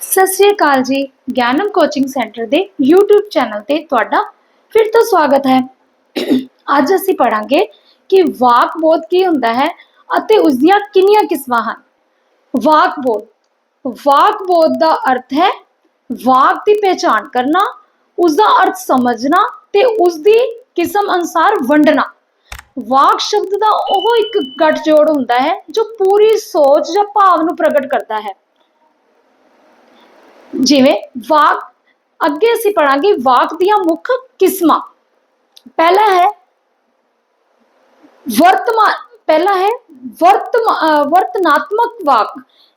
सत श्री अकाल जी। ज्ञानम कोचिंग सेंटर के यूट्यूब चैनल ते तुहाडा फिर तो स्वागत है। अज असी पढ़ांगे कि वाक बोध की हुंदा है अते उसदियां किन्नियां किस्मां हन। वाक बोध का अर्थ है वाक की पहचान करना, उसका अर्थ समझना ते उसकी किस्म अनुसार वंडना। वाक शब्द का ओह एक गठजोड़ हुंदा है जो पूरी सोच या भाव नूं प्रगट करता है। जिवें वाक अगे असी पढ़ांगे वाक दियां मुख किस्मां। पहला है वर्तमान पहला है वर्तनात्मक वाक,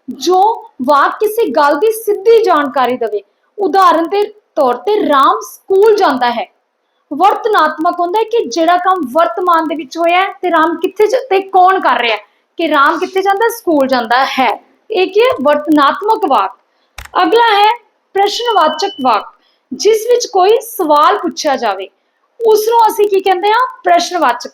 जो वाक किसी गल की सीधी जानकारी देवे। उदाहरण के तौर पर राम स्कूल जाता है। वर्तनात्मक होंदा है कि जेड़ा काम वर्तमान दे विच होया है ते राम कित्थे ते कौन कर रहा है, कि राम कित्थे जांदा है, स्कूल जांदा है। एक है वर्तनात्मक वाक। अगला है प्रश्नवाचक वाक, जिस विच कोई सवाल पूछा जावे उसनों असी की कहते हैं प्रश्नवाचक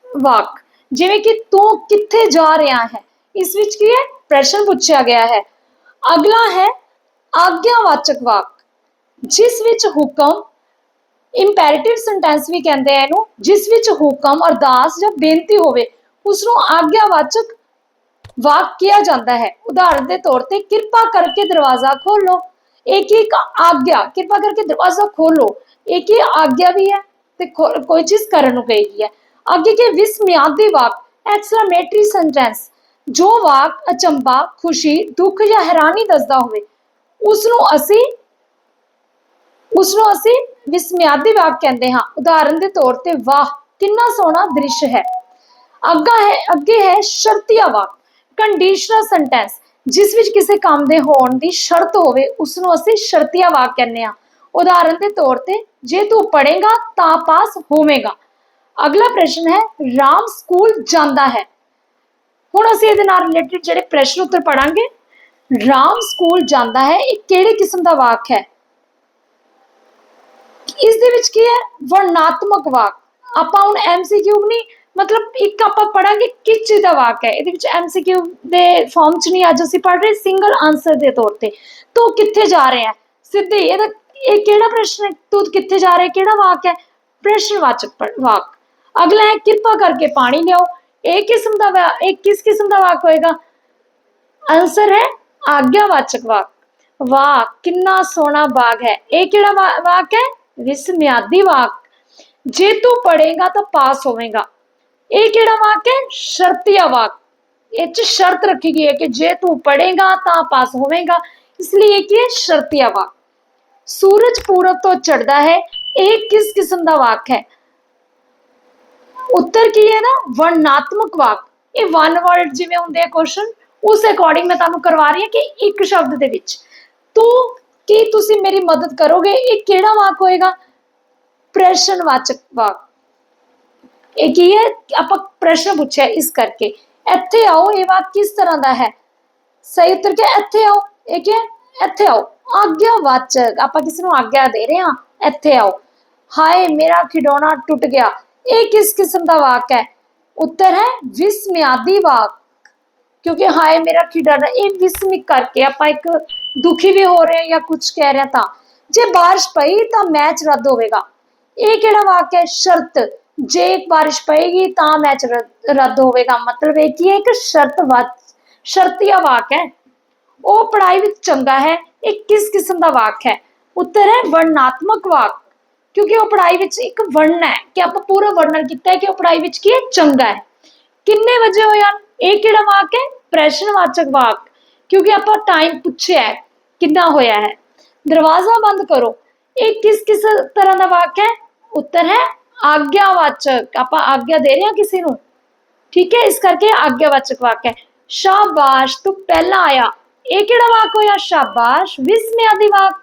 वाक। जिवें कि तू कित्थे जा रहा है, इस विच की है प्रश्न पूछा गया है। अगला है आज्ञावाचक वाक, जिस विच हुक्म इंपैरेटिव सेंटेंस भी कहते हैं इनू, जिस विच हुक्म अरदास या बेनती होवे उसनों आज्ञावाचक वाक किया जाता है। उदाहरण के तौर पर कृपा करके दरवाजा खोलो, एक आज्ञा, कृपा करके दरवाजा खोलो एक ही आज्ञा भी है ते कोई चीज करने को कही है। आगे के विस्मयादी वाक एक्सक्लेमेटरी सेंटेंस, जो वाक अचंबा, खुशी, दुख या हैरानी दसदा होवे उसनों असी विस्मयादी वाक कहते हैं। उदाहरण के तौर पर वाह कितना सोहना दृश्य है। अगे है शर्तिया वाक कंडीशनल सेंटेंस, जिस विच किसी काम दे होण दी शर्त होवे उसनों असी शर्तिया वाक कहने हैं। उदाहरण के तौर पर जे तू पढ़ेगा ता पास होवेगा। अगला प्रश्न है राम स्कूल जांदा है। हुण असी इहदे नाल रिलेटेड जिहड़े प्रश्न उत्तर पढ़ांगे। राम स्कूल जांदा है एक किहड़ी किस्म दा वाक है? इस दे विच की है वर्णात्मक वाक। आपां हुण MCQ नहीं, मतलब एक आपां पढ़ांगे किस चीज दा वाक है। इहदे विच MCQ दे फॉर्म च नहीं अज असी पढ़ रहे, सिंगल आंसर दे तौर ते। तू कित्थे जा रहा है, सीधे इहदा ये किहड़ा प्रश्न है, तू कित्थे जा रहा है किहड़ा वाक है? प्रश्नवाचक वाक। अगला है कृपा करके पानी लियाओ, एक किस किस्म दा वाक होएगा? आंसर है आज्ञावाचक वाक। वाह कितना सोहना बाग है, एक किहड़ा वाक है? विस्मयादी वाक। जे तू पढ़ेगा तो पास होवेगा, एक किहड़ा वाक है? शर्तिया वाक। इच शर्त रखी गई है कि जे तू पढ़ेगा तो पास होवेगा, इसलिए एक है शर्तिया वाक। सूरज पूरब तो चढ़ता है, एक किस किस्म का वाक है? उत्तर की है ना वर्णात्मक वाक। ये वन वर्ड जिवें हुंदे क्वेश्चन उस अकॉर्डिंग मैं तुहानूं करवा रही हूं कि एक शब्द दे विच तू की तुसी मेरी मदद करोगे, ये किहड़ा वाक होएगा? प्रश्नवाचक वाक। एक ही है आपां प्रश्न पूछा इस करके इत्थे आओ, ये वाक किस तरह का है? सही उत्तर क्या इत्थे आओ, एक है इत्थे आओ। आज्ञावाचक, आपां किसी नूं आज्ञा दे रहे हां, इत्थे आओ। हाय मेरा खिडौना टूट गया, ये किस किस्म का वाक है? उत्तर है विस्मयादी वाक, क्योंकि हाय मेरा खिडौना ये विस्मित करके आपां एक दुखी भी हो रहे हैं या कुछ कह रहे हैं। ता जे बारिश पई तो मैच रद्द होवेगा, ये किहड़ा वाक है? शर्त, जे बारिश पएगी तो मैच रद्द होवेगा, मतलब एक ही एक शर्तिया वाक है। वो पढ़ाई विच चंगा है, एक किस किस्म का वाक है? उत्तर है वर्णात्मक वाक, क्योंकि वो पढ़ाई विच एक वर्ण है कि आप पूरा वर्णन किया है कि वो पढ़ाई विच की है चंगा है। किन्ने वजे होया, एक किहड़ा वाक है? प्रश्नवाचक वाक, क्योंकि आप टाइम पूछा है कितना होया है। दरवाजा बंद करो, एक किस तरह का वाक है? उत्तर है आज्ञावाचक, आप आज्ञा दे रहे हैं किसी नूं, ठीक है, इस करके आज्ञावाचक वाक है। शाबाश तू पहला आया, एक किहड़ा वाक होया? शाबाश विस्मयादी वाक,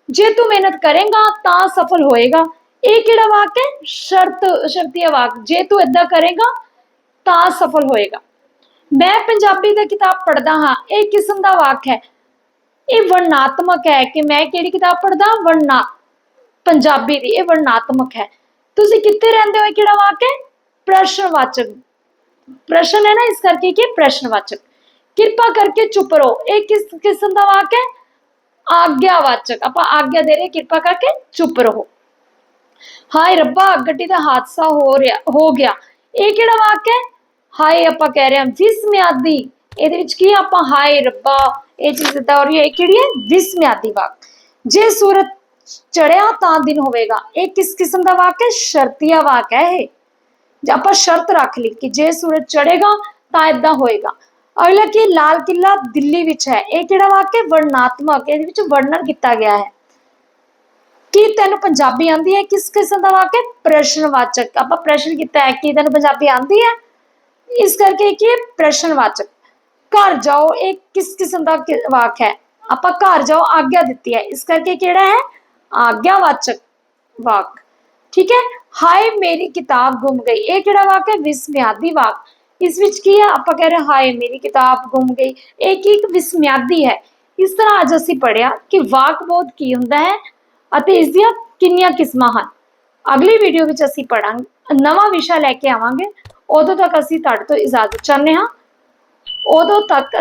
जे तू मेहनत करेगा ता सफल होएगा, एक किहड़ा वाक है? शर्तिया वाक, जे तू इदा करेगा ता सफल होएगा। मैं पंजाबी दी किताब पढ़दा हाँ, एक किस्म का वाक है, ये वर्णात्मक है कि मैं किहड़ी किताब पढ़दा? पंजाबी दी, ये वर्णात्मक है। तुसी कित्थे रहिंदे हो, किहड़ा वाक है? प्रश्नवाचक, प्रश्न है ना, इस करके कि प्रश्नवाचक। कृपा करके चुप रहो, एक किस किस्म का वाक है? ਆਗਿਆਵਾਚਕ, ਆਪਾਂ ਆਗਿਆ ਦੇ ਰਹੇ, ਕਿਰਪਾ ਕਰਕੇ ਚੁੱਪ ਰਹੋ। ਹਾਏ ਰੱਬਾ ਗੱਡੀ ਦਾ ਹਾਦਸਾ ਹੋ ਗਿਆ, ਇਹ ਕਿਹੜਾ ਵਾਕ ਹੈ? ਹਾਏ ਆਪਾਂ ਕਹਿ ਰਹੇ ਹਾਂ ਵਿਸਮਿਆਦੀ, ਇਹਦੇ ਵਿੱਚ ਕੀ ਆਪਾਂ ਹਾਏ ਰੱਬਾ ਇਹ ਚੀਜ਼ ਇਦਾਂ ਹੋ ਰਹੀ ਹੈ, ਇਹ ਕਿਹੜੀ ਹੈ? ਵਿਸਮਿਆਦੀ ਵਾਕ। ਜੇ ਸੂਰਜ ਚੜਿਆ ਤਾਂ ਦਿਨ ਹੋਵੇਗਾ, ਇਹ ਕਿਸ ਕਿਸਮ ਦਾ ਵਾਕ ਹੈ? ਸ਼ਰਤੀਆ ਵਾਕ ਹੈ ਇਹ। ਜੇ ਆਪਾਂ ਸ਼ਰਤ ਰੱਖ ਲਈ ਕਿ ਜੇ ਸੂਰਜ ਚੜੇਗਾ ਤਾਂ ਇਦਾਂ ਹੋਏਗਾ। ਅਗਲਾ ਕੀ? ਲਾਲ ਕਿਲਾ ਦਿੱਲੀ ਵਿੱਚ ਹੈ, ਇਹ ਕਿਹੜਾ ਵਾਕ ਹੈ? ਵਰਣਨਾਤਮਕ, ਇਹਦੇ ਵਿੱਚ ਵਰਣਨ ਕੀਤਾ ਗਿਆ ਹੈ। ਕੀ ਤੈਨੂੰ ਪੰਜਾਬੀ ਆਂਦੀ ਹੈ, ਕਿਸ ਕਿਸਮ ਦਾ ਵਾਕ ਹੈ? ਪ੍ਰਸ਼ਨਵਾਚਕ, ਆਪਾਂ ਪ੍ਰਸ਼ਨ ਕੀਤਾ ਹੈ ਕਿ ਤੈਨੂੰ ਪੰਜਾਬੀ ਆਂਦੀ ਹੈ, ਇਸ ਕਰਕੇ ਕੀ ਹੈ? ਪ੍ਰਸ਼ਨਵਾਚਕ। ਘਰ ਜਾਓ, ਇਹ ਕਿਸ ਕਿਸਮ ਦਾ ਵਾਕ ਹੈ? ਆਪਾਂ ਘਰ ਜਾਓ ਆਗਿਆ ਦਿੱਤੀ ਹੈ, ਇਸ ਕਰਕੇ ਕਿਹੜਾ ਹੈ? ਆਗਿਆਵਾਚਕ ਵਾਕ। ਠੀਕ ਹੈ। ਹਾਏ ਮੇਰੀ ਕਿਤਾਬ ਗੁੰਮ ਗਈ, ਇਹ ਕਿਹੜਾ ਵਾਕ ਹੈ? ਵਿਸਮਿਆਦੀ ਵਾਕ। ਇਸ ਵਿੱਚ ਕੀ ਹੈ? ਆਪਾਂ ਕਹਿ ਰਹੇ ਹਾਏ ਮੇਰੀ ਕਿਤਾਬ ਗੁੰਮ ਗਈ, ਇਹ ਕੀ? ਇੱਕ ਵਿਸਮਿਆਦੀ ਹੈ। ਇਸ ਤਰ੍ਹਾਂ ਅੱਜ ਅਸੀਂ ਪੜ੍ਹਿਆ ਕਿ ਵਾਕ ਬੋਧ ਕੀ ਹੁੰਦਾ ਹੈ ਅਤੇ ਇਸ ਦੀਆਂ ਕਿੰਨੀਆਂ ਕਿਸਮਾਂ ਹਨ। ਅਗਲੀ ਵੀਡੀਓ ਵਿੱਚ ਅਸੀਂ ਪੜਾਂਗੇ, ਨਵਾਂ ਵਿਸ਼ਾ ਲੈ ਕੇ ਆਵਾਂਗੇ। ਉਦੋਂ ਤੱਕ ਅਸੀਂ ਤੁਹਾਡੇ ਤੋਂ ਇਜਾਜ਼ਤ ਚਾਹੁੰਦੇ ਹਾਂ। ਉਦੋਂ ਤੱਕ